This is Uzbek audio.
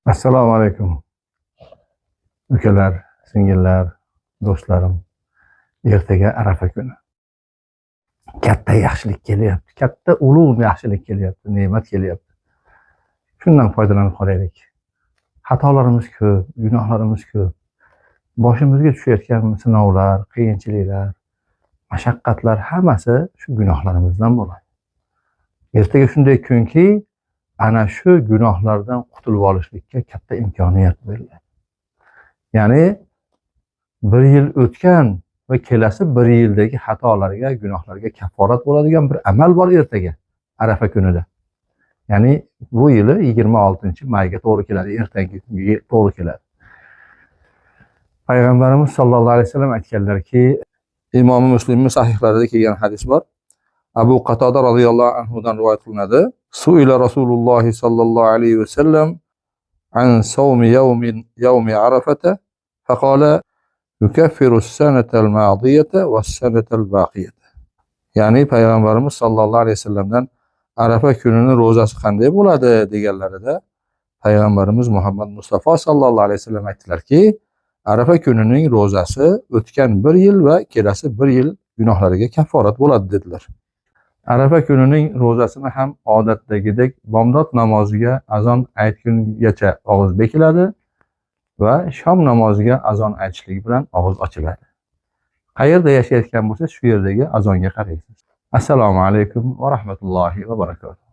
Assalomu alaykum. Ukalar, singillar, do'stlarim. Ertaga Arafa kuni. Katta yaxshilik kelyapti. Katta ulug' yaxshilik kelyapti, ne'mat kelyapti. Shundan foydalanib qolaylik. Xatolarimiz ko'p, gunohlarimiz ko'p. Boshimizga tushayotgan sinovlar, qiyinchiliklar, mashaqqatlar hammasi shu gunohlarimizdan bo'ladi. Ertaga shunday kunki, ana shu gunohlardan qutulib olishlikka katta imkoniyat beriladi. Ya'ni bir yil o'tgan va kelasi bir yildagi xatolarga, gunohlarga kafforat bo'ladigan bir amal bor ertaga, Arafa kunida. Ya'ni bu yili 26-mayga to'g'ri keladi, ertangi kunga to'g'ri keladi. Payg'ambarimiz sollallohu alayhi vasallam aytganlarki, Imom Muslimning sahihlarida kelgan hadis bor. Abu Qatoda radhiyallohu anhudan rivoyat qilinadi. Su'ila Rasululloh sollallohu alayhi vasallam an sawmi yawmi Arafata faqala yukaffiru as-sanatal madiyata was-sanatal baqiyata. Ya'ni Payg'ambarimiz sollallohu alayhi vasallamdan Arafa kunining ro'zasi qanday bo'ladi deganlarida Payg'ambarimiz Muhammad Mustafa sollallohu alayhi vasallam aytdilarki, Arafa kunining ro'zasi o'tgan bir yil va kelasi bir yil gunohlariga kafforat bo'ladi dedilar. Arafa kunining ro'zasini ham odatdagidek bomdod namoziga azon aytgungacha og'iz bekiladi va shom namoziga azon aytishlik bilan og'iz ochiladi. Qayerda yashayotgan bo'lsa, shu yerdagi azonga qaraysiz. Assalomu alaykum va rahmatullohi va barakatuh.